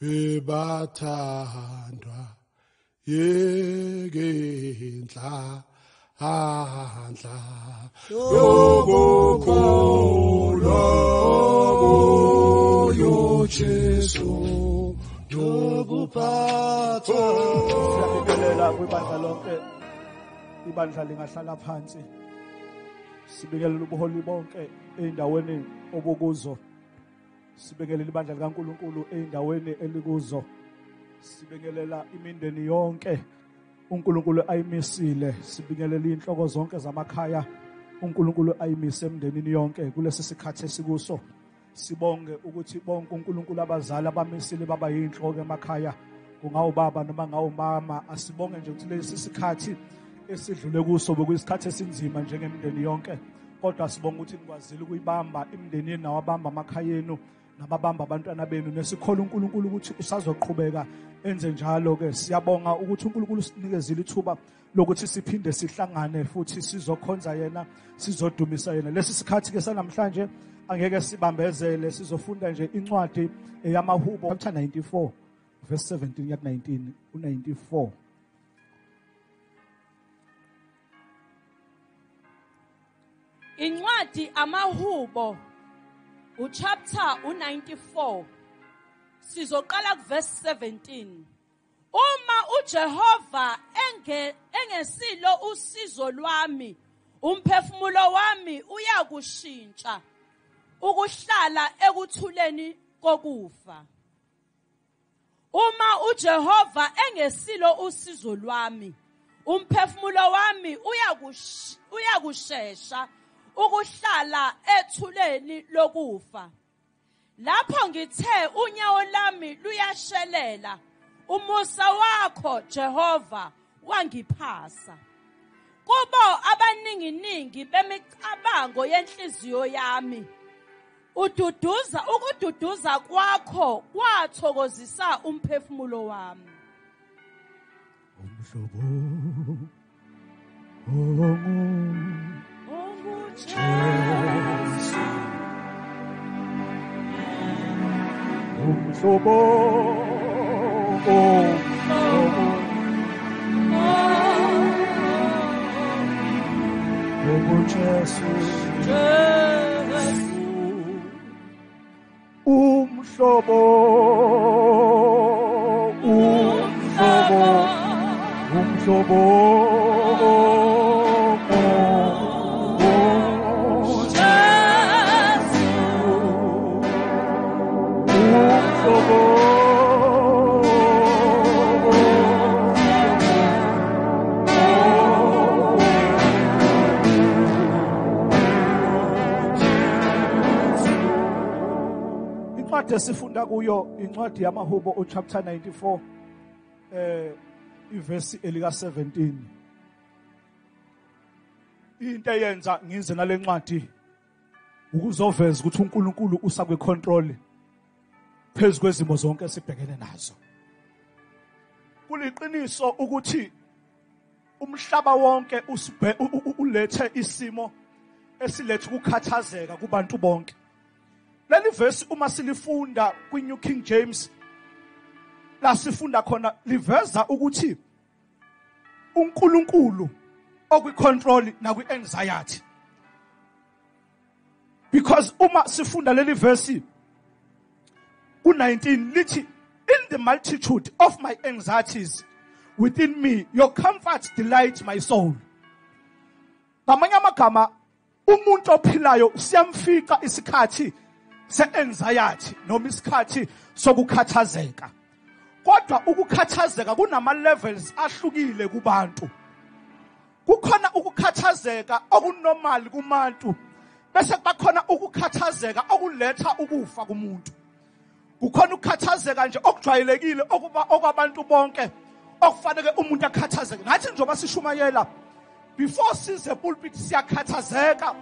bebathandwa yegenhla handla yokukholwa yoJesu yokuphatha. Siyabingelela kwibandla lonke, ibandla lingahlala phansi. Sibingelela ubuholi bonke eindaweni obukuzo. Sibingelela ibandla likaNkulunkulu eindaweni elikuzo. Sibingelela imindeni yonke uNkulunkulu ayimisile. Sibingelela inhloko zonke zamakhaya uNkulunkulu ayimise emndenini yonke kulesi sikhathi esikuso. Sibonge ukuthi bonke uNkulunkulu abazali abamisile baba yinhloko emakhaya, kungawubaba noma ngawumama. Asibonge nje ukuthi lesi sikhathi esidlule kuso bekuyisikhathi esinzima njengemndeni yonke, kodwa sibonga ukuthi nikwazile ukuyibamba imndeni yenu nawabamba amakhaya enu nababamba abantwana benu. Nesikholwa uNkulunkulu ukuthi usazoqhubeka enze njalo ke. Siyabonga ukuthi uNkulunkulu sinikezile ithuba lokuthi siphinde sihlangane futhi sizokhonza yena, sizodumisa yena. Lesi sikhathi ke sanamhlanje angeke sibambezele, sizofunda nje incwadi yamaHubo chapter 94 verse 17 yaku 19 u94. Incwadi amaHubo uchapter u94 sizoqala kuverse 17. Uma uJehova engesilo usizo lwami, umphefumulo wami uyakushintsha ukuhlala ekuthuleni kokufa. Uma uJehova engesilo usizo lwami, umphefumulo wami uyakushesha ukuhlala ethuleni lokufa. Lapho ngithe unyawo lami luyashelela, umusa wakho Jehova wangiphasa. Kubo abaninginingi bemicabango yenhliziyo yami, ukududuza kwakho kwathokozisa umphefumulo wami. Umhlobo Jesu, umhlobo Jesu, umhlobo Sifunda kuyo incwadi yamaHubo uchapter 94 iverse elika 17. Into eyenza ngize nale ncwadi ukuzoveza ukuthi uNkulunkulu usakwe control phezulu kwezimo zonke esibhekene nazo. Kuliqiniso ukuthi umhlaba wonke ulethe isimo esilethe ukukhathazeka kubantu bonke. Leli verse uma silifunda kwi-New King James, la sifunda khona liveza ukuthi uNkulunkulu okwi-control nakwi-anxiety. Because uma sifunda leli verse ku-19 lithi, in the multitude of my anxieties within me, your comfort delights my soul. Ngamanye amagama, umuntu ophilayo siyamfika isikhathi se-anxiety noma isikhathi sokukhathazeka. Kodwa ukukhathazeka kunama levels ahlukile kubantu. Kukhona ukukhathazeka okunormal kubantu, bese bakhona ukukhathazeka okuletha ukufa kumuntu. Kukhona ukukhathazeka nje okujwayelekile okwabantu bonke okufanele umuntu akhathazeke. Ngathi njengoba sishumayela before size pulpit siyakhathazeka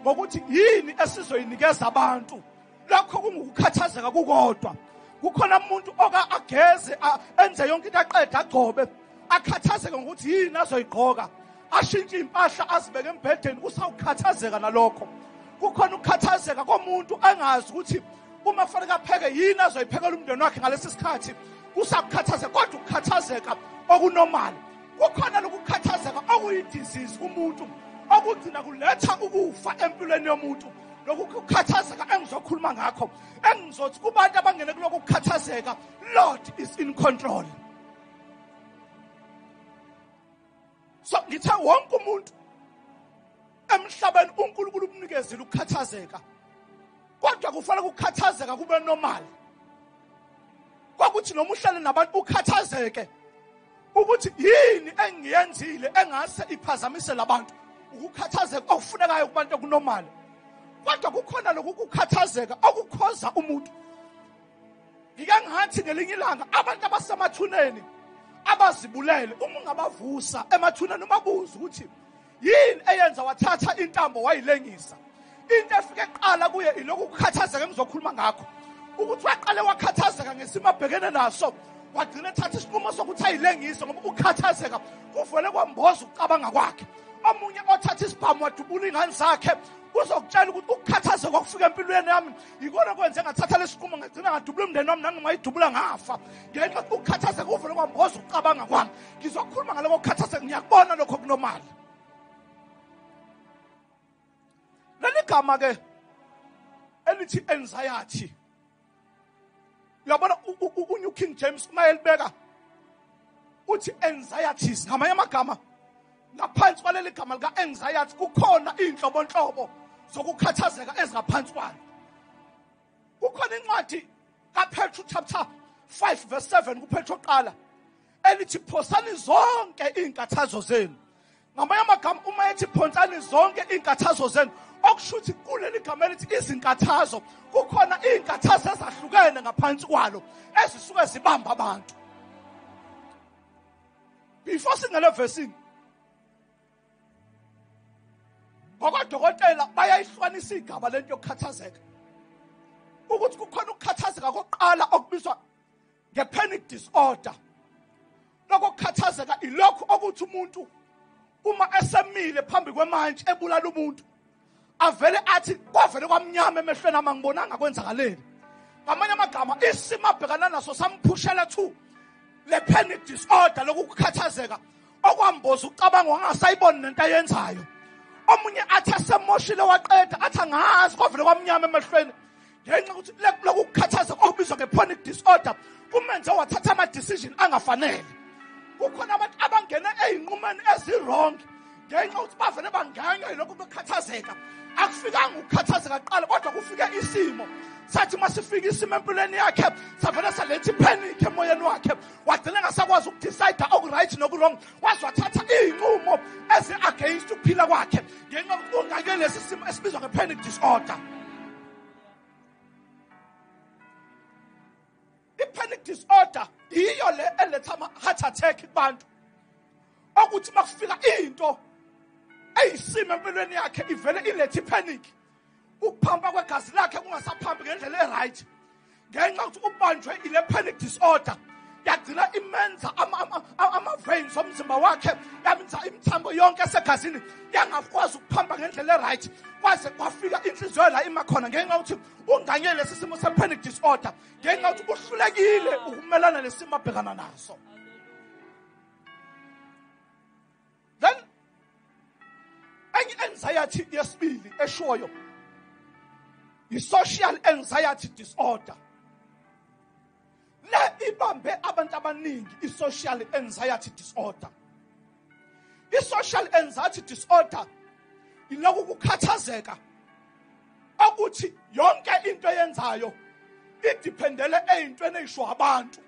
ngokuthi yini esizoyinikeza abantu. Lokho kungukhathazeka kukodwa. Kukhona umuntu ageze enze yonke into aqeda agcobe, akhathazeka ngokuthi yini azoyigqoka, ashintshe impahla azibeke embhedeni, usawukhathazeka nalokho. Kukhona ukukhathazeka komuntu angazi ukuthi uma kufanele apheke yini azoyiphekela umndeni wakhe ngalesi sikhathi usakukhathazeka kodwa ukukhathazeka okunormal kukhona lokukhathazeka okuyidisease kumuntu okugcina kuletha ukufa empilweni yomuntu lokukhathazeka engizokhuluma ngakho engizothi kubantu abangene kuloko kukhathazeka Lord is in control. So ngithe wonke umuntu emhlabeni uNkulunkulu umnikezile ukukhathazeka kodwa kufanele ukukhathazeka kube normal kwakuthi noma uhlale nabantu ukhathazeke ukuthi yini engiyenzile engase iphazamise labantu ukukhathazeka okufunekayo kubantu okunormal kodwa kukhona lokukhathazeka okukhoza umuntu ngike ngathi ngelinye ilanga abantu abasemathuneni abazibulele uma ungabavusa emathuneni umabuza ukuthi yini eyenza wathatha intambo wayilengisa into efike eqala kuye ilokhu ukukhathazeka engizokhuluma ngakho ukuthi waqale wakhathazeka ngesimo abhekene naso wagcina ethatha isinqumo sokuthi ayilengise ngoba ukukhathazeka kuvele kwamboza ukucabanga kwakhe omunye othatha isibhamu wadubula ingane zakhe uzokutshela ukuthi ukukhathazeka okufika empilweni yami yikona kwenze ngathatha lesinqumo ngagcina ngadubula umndeni wami nangingayidubula ngafa ngenxa yokuthi ukukhathazeka kuvele kwamboza ukucabanga kwami ngizokhuluma ngaloko ukukhathazeka ngiyakubona lokho kunormal. Leli gama ke elithi anxiety yabona uNew King James mayelibeka uthi anxieties ngamanye amagama ngaphansi kwaleli gama lika anxiety kukhona inhlobonhlobo zokukhathazeka ezingaphansi kwalo. Kukhona incwadi kaPetru chapter 5 verse 7 kuPetru oqala elithi phosani zonke inkathazo zenu. Ngamanye amagama uma ethi phonsani zonke inkathazo zenu okushuthi kuleli gama elithi izinkathazo kukhona inkathazo ezahlukene ngaphansi kwalo ezisuke zibamba abantu. Before singale versing ngokwadokotela bayayihlukanisa igaba lento yokukhathazeka ukuthi kukhona ukukhathazeka kokuqala okubizwa nge-panic disorder. Lokukhathazeka ilokhu okuthi umuntu uma esemile phambi kwemantshi ebulala umuntu avele athi kwavele kwamnyama emehlweni ama ngibonanga kwenzakaleni. Ngamanye amagama isimo abhekana naso samphushela thu le panic disorder lokukhathazeka okwamboza ucabanga wangasayiboni nento ayenzayo. Omunye athi asemoshile waqeda athi angazi kwavele kwamnyama emehlweni ngenxa ukuthi lokukhathazeka okubizwa nge-panic disorder kumenze wathatha ama-decision angafanele. Kukhona abantu abangena ey'nqumeni ezi-wrong ngenxa yokuthi bavele banganywa yilokhu bekhathazeka. Akufikanga ukukhathazeka kuqala kodwa kufike isimo sathi masifika isimo empilweni yakhe savele saletha ipanic emoyeni wakhe wagcina engasakwazi ukudecide okuright nokurong waze wathatha iy'nqumo ezi-against ukuphila kwakhe ngenxa yokuthi ungake lesi simo esibizwa nge-panic disorder. I-panic disorder yiyo le eletha ama-heart attack kubantu okuthi makufika into eyisimo empilweni yakhe ivele ilethe ipanic ukuphampa kwegazi lakhe kungasaphampi ngendlela eright ngenxa yokuthi ubanjwe ile panic disorder yagcina imenza ama-veins omzimba wakhe yamenza imithambo yonke esegazini yangakwazi ukuphampa ngendlela eright kwaze kwafika inhliziyo la ima khona ngenxa yokuthi unganye lesi simo se-panic disorder ngenxa yokuthi uhlulekile ukumelana nesimo abhekana naso. Then enye anxiety yesibili eshoyo i-social anxiety disorder. Le ibambe abantu abaningi i-social anxiety disorder. I-social anxiety disorder ilokhu kukhathazeka ukuthi yonke into eyenzayo idependele ey'ntweni ey'sho abantu.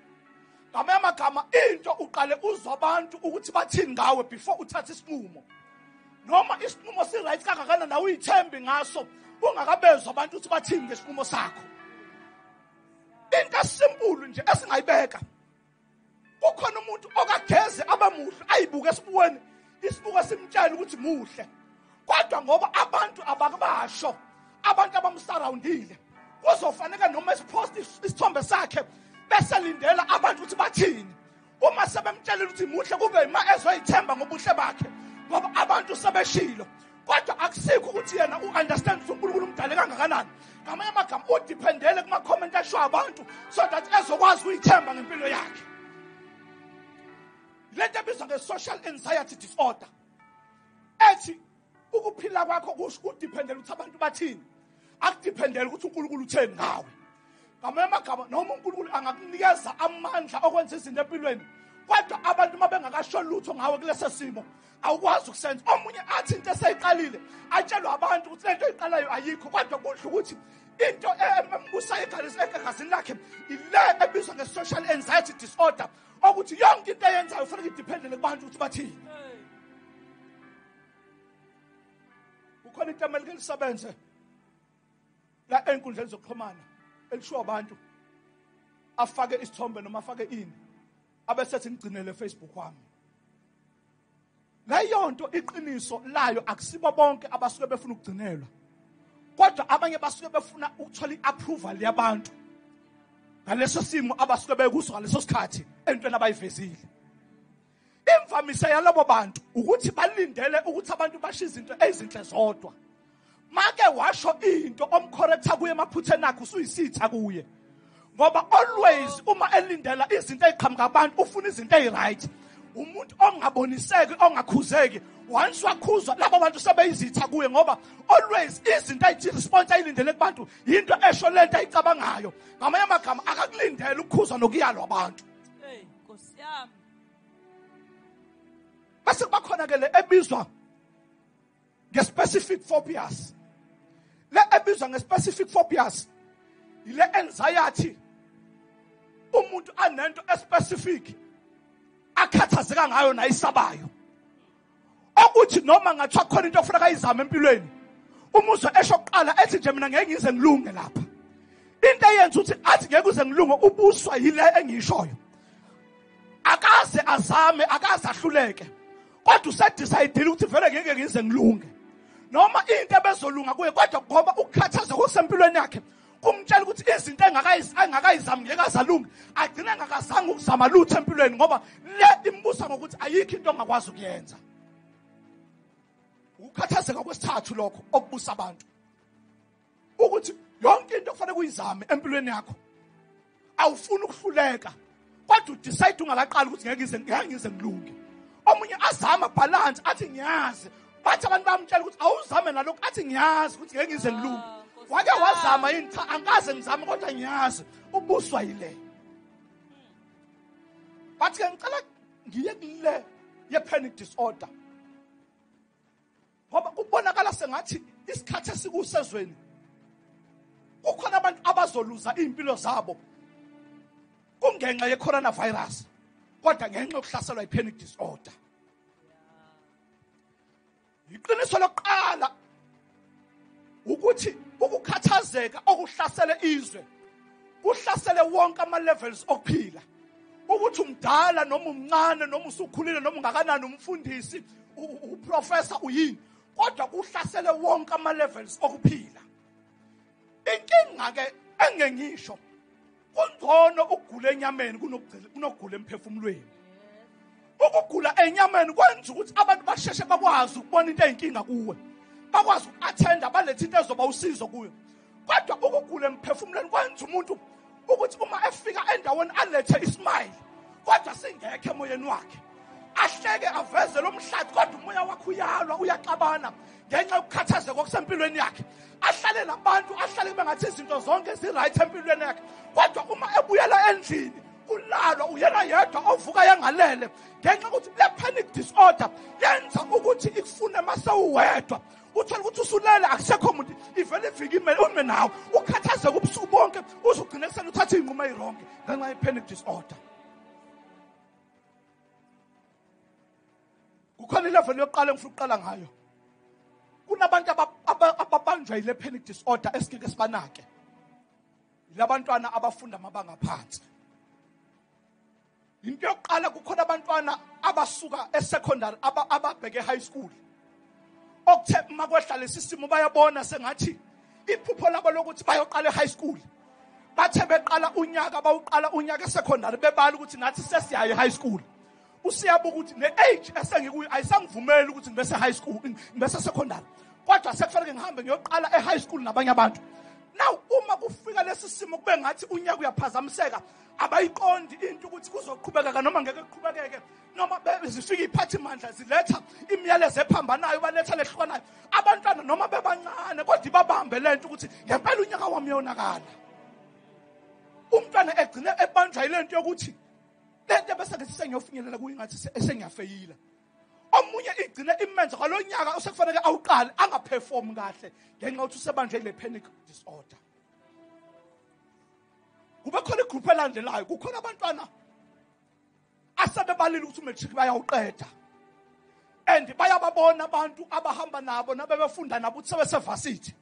Ngamanye amagama into uqale uzwa abantu ukuthi bathini ngawe before uthatha isinqumo. Noma isinqumo si-right kangakanani nawe uyithembi ngaso ungakabezwa abantu ukuthi bathini ngesinqumo sakho. Into esimpulu nje esingayibeka kukhona umuntu okageze abamuhle ayibuke esibukweni isibuko simtshela ukuthi muhle kodwa ngoba abantu abakubasho abantu abamsurroundile kuzofanele noma esipost isithombe sakhe bese lindela abantu ukuthi bathini. Uma sebemtshela ukuthi muhle kube ima ezoyithemba ngobuhle bakhe ngoba abantu sebeshilo kodwa akusikho ukuthi yena u-understand ukuthi uNkulunkulu umdale kangakanani. Ngamanye amagama udependele kuma-comment asho abantu so that ezokwazi ukuyithemba ngempilo yakhe. Lento ebizwa nge-social anxiety disorder ethi ukuphila kwakho kusho udependele ukuthi abantu bathini, akudependele ukuthi uNkulunkulu utheni ngawe. Ngamanye amagama noma uNkulunkulu angakunikeza amandla okwenza izinto empilweni, kodwa abantu uma bengakasho lutho ngawe kulesi simo awukwazi ukusenza. Omunye athi into eseyiqalile atshelwe abantu ukuthi lento eyiqalayo ayikho, kodwa kudla ukuthi into embusa egazini lakhe ile ebizwa nge-social anxiety disorder, ukuthi yonke into eyenzayo kufanele idependele kubantu ukuthi bathini. Kukhona into emelike lisebenze la enkundleni zokuxhumana elishiwo abantu afake isithombe noma afake ini abesethi ngigcinele Facebook wami. Leyo nto iqiniso layo akusibo bonke abasuke befuna ukugcinelwa, kodwa abanye basuke befuna ukuthola i-approval yabantu ngaleso simo abasuke bekuso ngaleso sikhathi entweni abayivezile. Imvamisa yalabo bantu ukuthi balindele ukuthi abantu basho izinto ezinhle zodwa. Make washo into omcorrecta kuye emaphutheni akhe usuyisitha kuye, ngoba always uma elindela izinto eziqhamuka abantu ufuna izinto eziright. Umuntu ongaboniseki ongakhuzeki once wakhuzwa labo bantu sebeyizitha kuye, ngoba always izinto ezithi response ayilindele kubantu into esho lento ayicabangayo. Ngamanye amagama akakulindele ukukhuzwa nokuyalwa abantu. Nkosi yami. Bese bakhona ke le ebizwa nge-specific phobias. Le ebizwa nge-specific phobias ile anxiety umuntu anento especific akhathazeka ngayo nayisabayo, ukuthi noma ngathiwa khona into ofuneka ayizame empilweni umuzwa esho kuqala ethi nje mina ngeke ngize ngilunge lapha. Into eyenza ukuthi athi ngeke uze ngilunge ubuswa yile engiyishoyo. Akaze azame, akaze ahluleke, kodwa usedecide ukuthi vele ngeke ngize ngilunge. Noma into ebezolunga kuye, kodwa ngoba ukukhathazeka kusempilweni yakhe kumtshela ukuthi izinto engakayizami ngeke azalunge, agcine engakazange ukuzama lutho empilweni, ngoba le imbusa ngokuthi ayikho into ongakwazi ukuyenza. Ukukhathazeka kwesithathu lokho okubusa abantu ukuthi yonke into kufanele uyizame empilweni yakho. Awufuni ukuhluleka, kodwa udecide ungakaqali ukuthi ngeke ngize ngilunge. Omunye azama balance athi ngiyazi, bathi abantu bamtshela ukuthi awuzame nalokho, athi ngiyazi ukuthi ngeke ngize ngilunge. Wake wazama yini? Cha, angikaze ngizame kodwa ngiyazi. Ubuswa yile. Bathi ke ngicela ngiye kule ye-panic disorder, ngoba kubonakala sengathi isikhathi esikusezweni kukhona abantu abazoluza impilo zabo kungenxa ye-coronavirus, kodwa ngenxa yokuhlaselwa yi-panic disorder. Iqiniso lokuqala ukuthi ukukhathazeka okuhlasele izwe kuhlasele wonke ama-levels okuphila, ukuthi umdala noma umncane noma usukhulile noma ungakanani, umfundisi, uprofessor, uyini, kodwa kuhlasele wonke ama-levels okuphila. Inkinga ke engengisho kungcono ukugula enyameni kunokugula emphefumulweni. Ukugula enyameni kwenza ukuthi abantu basheshe bakwazi ukubona into eyinkinga kuwe, bakwazi uku-attenda, balethe into ezoba usizo kuyo. Kodwa ukugula emphefumulweni kwenza umuntu ukuthi uma efika endaweni alethe ismile, kodwa singekho emoyeni wakhe, ahleke aveze lo mhlathi, kodwa umoya wakhe uyalwa, uyaxabana ngenxa yokukhathazeka okusempilweni yakhe. Ahlale nabantu, ahlale bengathi izinto zonke ziright empilweni yakhe, kodwa uma ebuyela endlini ulalwa, uyena yedwa ovuka yangalele, ngenxa ukuthi le panic disorder yenza ukuthi ikufune masewuwedwa. Uthola ukuthi usulele akusekho umuntu, ivele ifike ume nawe, ukhathazeka ubusuku bonke, uzugcina kusele uthatha iy'nqumo ezironke ngenxa ye-panic disorder. Kukhona ilevel yokuqala engifuna ukuqala ngayo. Kunabantu ababanjwa yile panic disorder esingeke sibanake. Labantwana abafunda amabanga aphansi. Into yokuqala kukhona abantwana abasuka esecondary ababheke high school. Okuthe makwehla lesisimo bayabona sengathi iphupho labo lokuthi bayoqala high school. Bathe beqala unyaka bawuqala unyaka esecondary bebala ukuthi nathi sesiyaye high school. usiyabuka ukuthi ne-age esengikuyo ayisangivumeli ukuthi ngibe se-high school, ngibe se-secondary. Kodwa sekufanele ngihambe ngiyoqala e-high school nabanye abantu. Now uma kufika lesi simo kube ngathi unyaka uyaphazamiseka, abayiqondi into ukuthi kuzoqhubeka noma ngeke kuqhubekeke, noma zifika iphathi mandla ziletha imiyalezo ephambanayo, baletha lehlukanayo. Abantwana noma bebancane kodwa babambe lento ukuthi ngempela unyaka wami uyonakala. Umntwana egcine ebanjwa ilento yokuthi lento bese ngithi sengiyofinyelela kuyo ngathi esengiyafeyila. Omunye igcine imenza kwalonyaka osekufanele awuqale angaperform kahle ngenxa ukuthi usebanjwe ile panic disorder. Kube khona igroup elandelayo, kukhona abantwana asebebalile ukuthi umatric bayawuqeda, and bayababona abantu abahamba nabo nabebefunda nabo ukuthi sebesevasithi,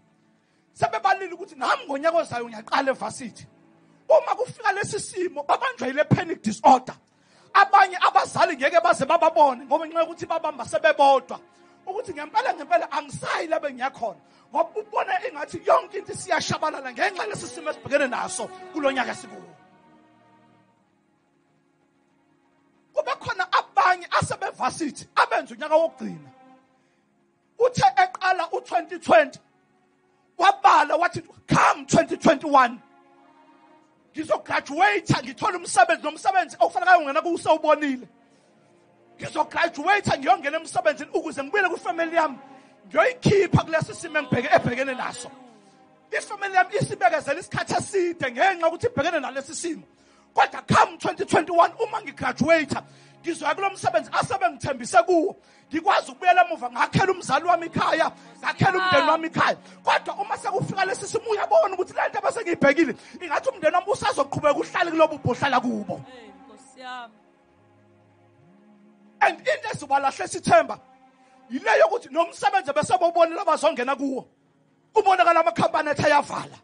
sebebalile ukuthi nami ngonyaka ozayo ngiyaqala evasithi. Uma kufika lesi simo babanjwa ile panic disorder, abanye abazali ngeke baze bababone ngoba ngenxa yokuthi babamba sebebodwa ukuthi ngempela angisayi la bengiyakhona, ngoba ubona engathi yonke into siyashabalala ngenxa lesi simo esibhekene naso kulonyaka esikuwo. Kube khona abanye asebevasithi abenza unyaka wokugcina, uthe eqala u2020 wabala wathi come 2021 ngizograduate ngithola umsebenzi, nomsebenzi okufanele ungena kuwusewubonile. Ngizograduate ngiyongena emsebenzini ukuze ngibuyele kwifamily yami ngiyoyikhipha kulesi simo ebhekene naso. Ifamily yami isibekezela isikhathi eside ngenxa ukuthi ibhekene nalesi simo. Kodwa come 2021 uma ngigraduate ngizoya kulo msebenzi asebengithembise kuwo, ngikwazi ukubuyela emuva ngakhela umzali wami ekhaya, ngakhela umndeni wami ekhaya. Kodwa uma sekufika lesi simo uyabona ukuthi lento bese ngiyibhekile ingathi umndeni wami usazoqhubeka uhlale kulobo bhohlala kubo. Nkosi yami. And into esibalahle sithemba ile yokuthi nomsebenzi bese bobonela abazongena kuwo kubonakala amakhampani ethi ayavala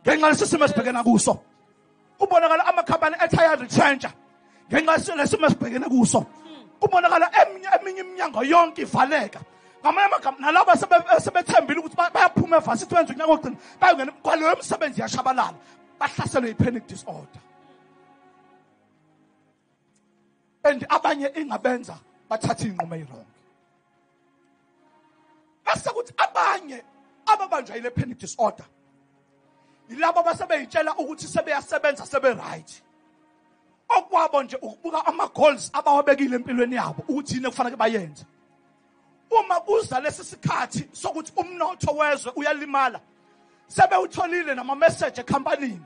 ngenxa lesi simo esibhekena kuso. Kubonakala amakhampani ethi ayaretrencha ngenxa lesi simo esibhekene kuso. Kubonakala eminye iminyango yonke ivaleka. Ngamanye amagama nalabo sebethembile ukuthi bayaphuma evasithi benza unyaka wokugcina bayongena kwaleyo msebenzi yashabalala, bahlaselwe i-panic disorder. And abanye ingabenza bathatha inqumo eyirong. Bese kuthi abanye ababanjwa ile panic disorder yilabo basebeyitshela ukuthi sebeyasebenza sebe right. Okwabo nje ukubuka ama goals abawabekile empilweni yabo ukuthi yini kufanele bayenze. Uma kuza lesi sikhathi sokuthi umnotho wezwe uyalimala, sebewutholile nama message ecompanyini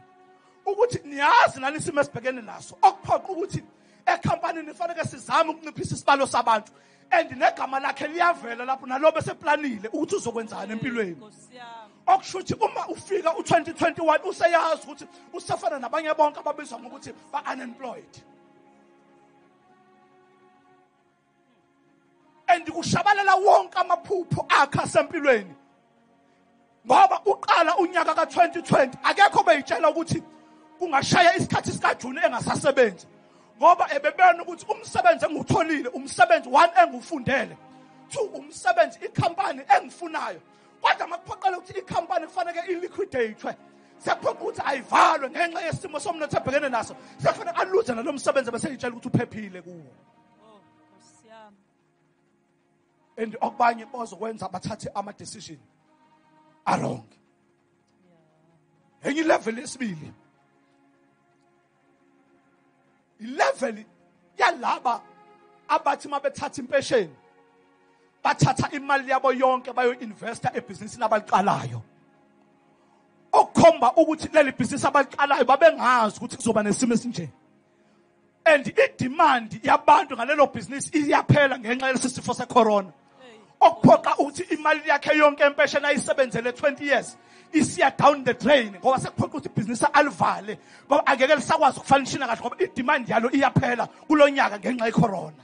ukuthi niyazi nani isimo esibhekene naso, okuphoqa ukuthi ekhampanini fanele sizame ukunciphisa isibalo sabantu, and negama lakhe liyavela lapho nalobe seplanile ukuthi uzokwenzana empilweni. Okusho ukuthi uma ufika u2021 useyazi ukuthi usafana nabanye bonke ababizwa ngokuthi ba-unemployed. And kushabalala wonke amaphupho akhe asempilweni, ngoba uqala unyaka ka2020 akekho beyitshela ukuthi kungashaya isikhathi sikaJune engasasebenzi, ngoba ebebona ukuthi umsebenzi engutholile umsebenzi one engufundele, two umsebenzi ikhampani engifunayo. Kodwa makuphoqela ukuthi ikhampani kufanele iliquidate, sekuphoqa ukuthi ayivalwe ngenxa yesimo somnotho ebhekene naso, sekufanele aluze nalo msebenzi bese yitshela ukuthi uphephile kuwo. Nkosi yami. And okubanye bazokwenza bathathe ama decision wrong. Enye level esibili, ilevel yalaba abathi mabethatha impesheni bathatha imali yabo yonke bayo investa ebhizinisini abaliqalayo, okukhomba ukuthi leli bhizinisi abaliqalayo babengazi ukuthi kuzoba nesimo esinje. And idemand yabantu ngalelo bhizinisi iyaphela ngenxa yalesi sifo secorona, okuphoqa ukuthi imali yakhe yonke empesheni ayisebenzele 20 years isiya down the drain, ngoba sekuphoqa ukuthi ibhizinisi alivale ngoba angeke lisakwazi ukufanishina kahle ngoba idemand yalo iyaphela kulonyaka ngenxa yecorona.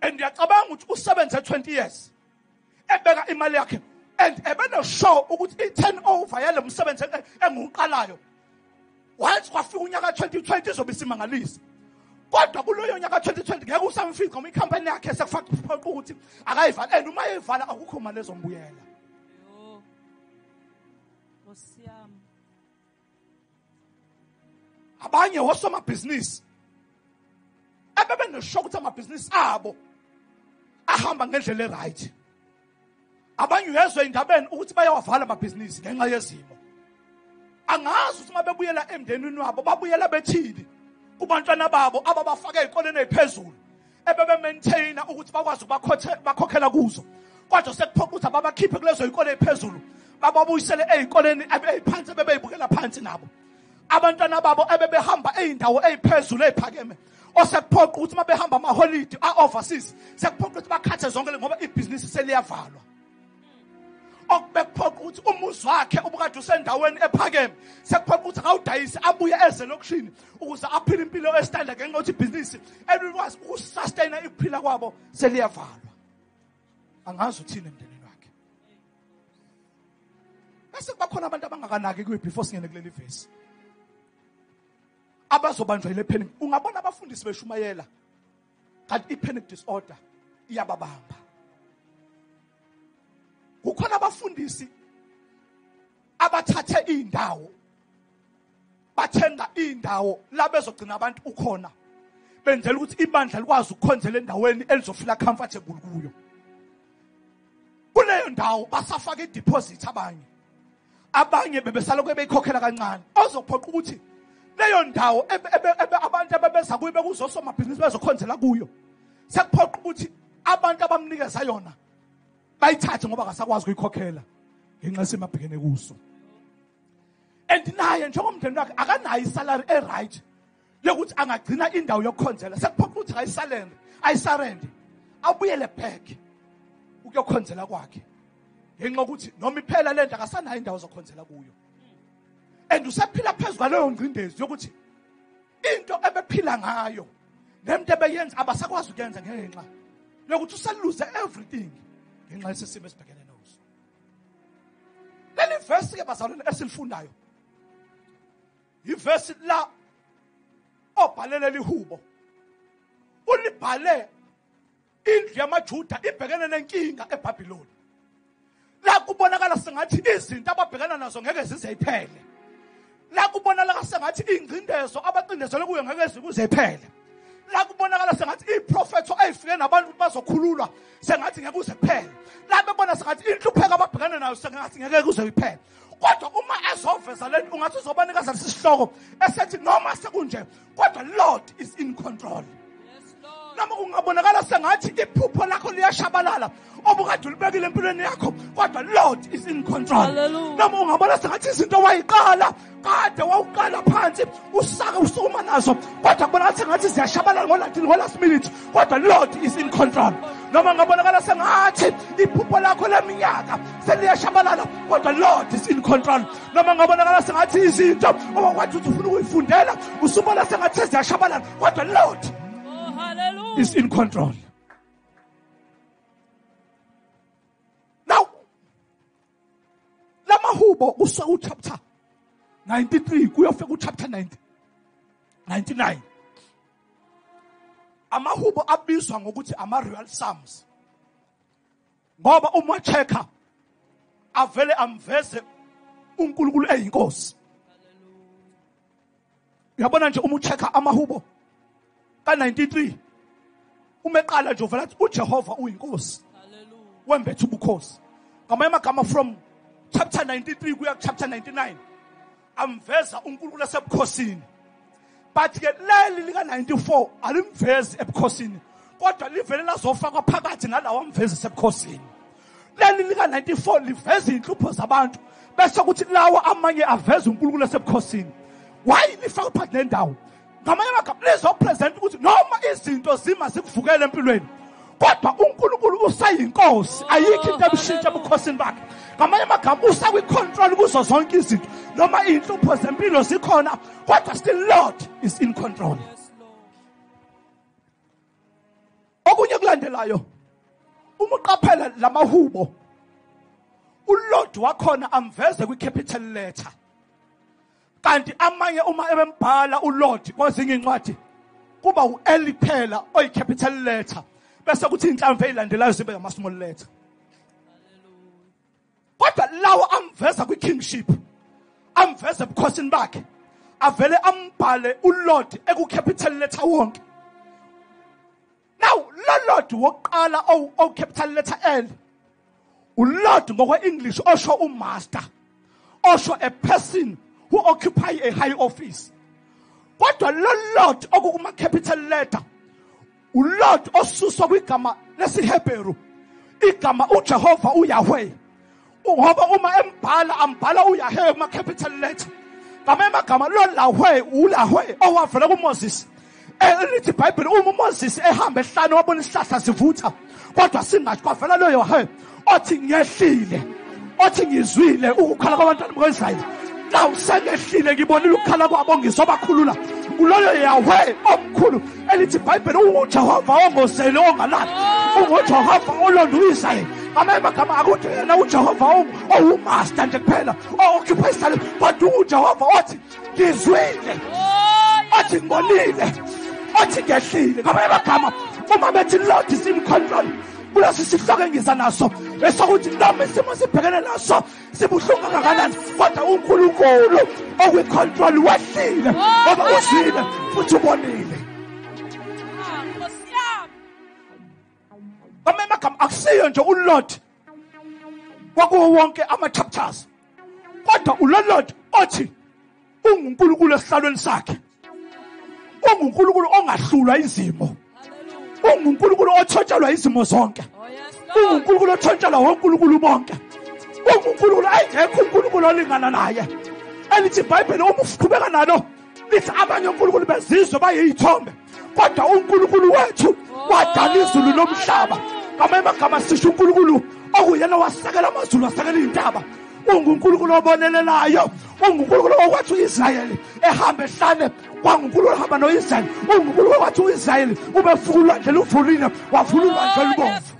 And yacabanga ukuthi usebenze 20 years ebeka imali yakhe, and ebeno show ukuthi i-turnover yale msebenzi enguqalayo once kwafika unyaka 2020 izobe isimangalisa. Kodwa kuloyo nyaka 2020 ngeke usamfika ngoba ikhampani yakhe sekufaka ukuthi akayivala, and uma eyivala akukho mali ezombuyela. Yo. Nkosi yami. Abanye osomabhizinisi ebebeneshock ukuthi amabhizinisi abo ahamba ngendlela eright. Abanye uyezwe indabeni ukuthi bayawavala amabhizinisi ngenxa yezimo. Angazi ukuthi mabebuyela emndenini wabo babuyela bethini kubantwana babo ababafaka ezikoleni eziphezulu ebebe maintaina ukuthi bakwazi bakhokhela kuzo. Kodwa sekuphoqa ukuthi ababakhiphe kulezo izikole eziphezulu bababuyisele ezikoleni ebephansi bebeyibukela phansi nabo. Abantwana babo ebebehamba ezindawo eziphezulu eziphakeme osekuphoqa ukuthi mabehamba amaholide overseas sekuphoqa ukuthi bakhathe zonke ngoba ibhizinisi seliyavalwa. Okubekuphoqa ukuthi umuzi wakhe ubukade usendaweni ephakeme sekuphoqa ukuthi akawudayisi abuye eze lokushini ukuze aphile impilo estandard ngenxa yokuthi ibhizinisi elikwazi ukusustain iphila kwabo seliyavalwa. Angazi uthini emndenini wakhe. Bese kubakhona abantu abangakanaki kuwe before singene kuleli verse. Abazobanjwa ile panic. Ungabona abafundisi beshumayela kanti i-panic disorder iyababamba. Kukhona abafundisi abathathe indawo bathenga indawo la bezogcina abantu ukhona benzela ukuthi ibandla likwazi ukukhonzela endaweni elizofila comfortable kuyo. Kuleyo ndawo basafaka i-deposit abanye bebesala beyikhokhela kancane ozophoqa ukuthi leyo ndawo abantu abebeza kuyo bekuzosoma business bezokhonzela kuyo sekuphoqa ukuthi abantu abamnikeza yona bayithathe ngoba akasakwazi ukuyikhokhela ngenxa semabhekene kuso. And naye njengomndeni wakhe akanayo isalary eright yokuthi angagcina indawo yokukhonzela sekuphoqa ukuthi ayisurrender abuyele back ukuyokhonzela kwakhe ngenxa ukuthi noma iphela le nto akasanayo indawo zokhonzela kuyo. And usephila phezulu kwaleyo ngcindezi yokuthi into ebephila ngayo nento ebeyenza abasakwazi ukuyenza ngenxa yokuthi uselose everything ngenxa yesimo esibhekene naso. Leli verse ke bazalwane esilifundayo iverse la obhalele lihubo ulibhale indlu yamaJuda ibhekene nenkinga eBhabhiloni. La kubonakala sengathi izinto ababhekana nazo ngeke zizeyiphele. La kubonakala sengathi ingcindezo abaqindezele kuyo ngeke zizeyiphele. La kubonakala sengathi iprofethi ayifike nabantu bazokhululwa sengathi ngeke kuzephele. La bebona sengathi inhlupheko ababhekana nayo sengathi ngeke kuzeyiphele. Kodwa uma ezoveza lento ungathi uzobanikeza lesihloko esethi noma sekunje kodwa Lord is in control. Noma ungabonakala sengathi iphupho lakho liyashabalala obukade ulibekile empilweni yakho kodwa Lord is in control. Noma ungabona sengathi izinto wayiqala kade wawuqala phansi usaka usuma nazo kodwa kubonakala sengathi ziyashabalala ngolast minute kodwa Lord is in control. Noma ungabonakala sengathi iphupho lakho leminyaka seliyashabalala kodwa Lord is in control. Noma ungabonakala sengathi izinto obakwathi uthi ufuna ukuyifundela usubona sengathi ziyashabalala kodwa Lord is in control. Now, Lamahubo usawu chapter 93 kuyofika chapter 99. Amahubo abizwa ngokuthi ama-royal psalms. Ngoba uma checka avele amveze uNkulunkulu eyinkosi. Uyabona nje uma uchecka amahubo ka-93 umeqala nje uvela ukuthi uJehova uyinkosi wembethe ubukhosi. Ngamanye amagama from chapter 93 kuya chapter 99 amveza uNkulunkulu esebukhosini. But ke leli lika 94 alimvezi ebukhosini kodwa livele lazofakwa phakathi nalawo amvezi esebukhosini. Leli lika 94 liveza inhlupho zabantu bese kuthi lawo amanye aveza uNkulunkulu esebukhosini. Why lifaka phakathi nendawo? Ngamanye amagama lizopresent ukuthi noma izinto zima zikuvukela empilweni kodwa uNkulunkulu usayinkosi ayikho into ebishintsha ebukhosini bakhe. Ngamanye amagama usakwi-control kuzo zonke izinto noma inhlupho zempilo zikhona kodwa still Lord is in control. Okunye kulandelayo uma uqaphela lamahubo uLord wakhona amveze kwi-capital letter. Kanti amanye uma ebembhala uLord kwezinye incwadi kuba u-L phela oyi-capital letter bese kuthi inhlamvu ezilandelayo zibe ama-small letter. Kodwa lawo amveza kwi-kingship amveza ebukhosini bakhe avele ambhale uLord eku-capital letter wonke. Now, Lord wokuqala o capital letter L. Lord ngokwe-English osho master. Osho a person who occupy a high office. Kodwa Lord okuma capital letter. Lord osuswa kwigama lesiHebheru. Igama uJehova uYahweh. Ngoba uma embhala ambhala uYahweh kuma capital letter. Gamagama lo Lahwe uLahwe owavela kuMoses. Elithi iBhayibheli uma uMoses ehamba ehlane wabona isihlahla sivutha kodwa singathi kwavela lo Yahweh othi ngiyehlile othi ngizwile ukukhala kwabantwana bakaIsrayeli. Naw sengehlile ngibonile ukukhala kwabo ngizobakhulula. Uloyo Yahweh omkhulu elithi iBhayibheli uJehova ongosele ongalali uJehova olonda uIsrayeli. Amagama akuthi yena uJehova owumaster nje kuphela occupy Israel kodwa uJehova othi ngizwile othi ngibonile othi ngehlile. Amagama uma bethi Lord is in control kulesi sihloko engiza naso esokuthi noma isimo sibhekene naso sibuhlungu kangakanani kodwa uNkulunkulu okwi-control wehlile ngoba uzwile futhi ubonile. Nkosi yami. Amagama akusiyo nje uLord kwakuwo wonke ama-chapters kodwa uLord othi unguNkulunkulu esihlalweni sakhe. UnguNkulunkulu ongahlulwa izimo. UnguNkulunkulu othontshelwa izimo zonke. Oh yes, Lord. UnguNkulunkulu othontshelwa wonkulunkulu bonke. UnguNkulunkulu ayekho uNkulunkulu olingana naye. Elithi iBhayibheli uma uqhubeka nalo lithi abanye uNkulunkulu bezizwe bayizithombe kodwa uNkulunkulu wethu wadala izulu nomhlaba. Amagama sisho uNkulunkulu okuyena wasakela amazulu wasakela izintaba. UnguNkulunkulu obonelelayo. UnguNkulunkulu okwathi uIsrayeli ehamba ehlane kwaNkulunkulu ohamba noIsrayeli. UnguNkulunkulu okwathi uIsrayeli ubefukulwa nje luvulile wavula ulwandle olubomvu.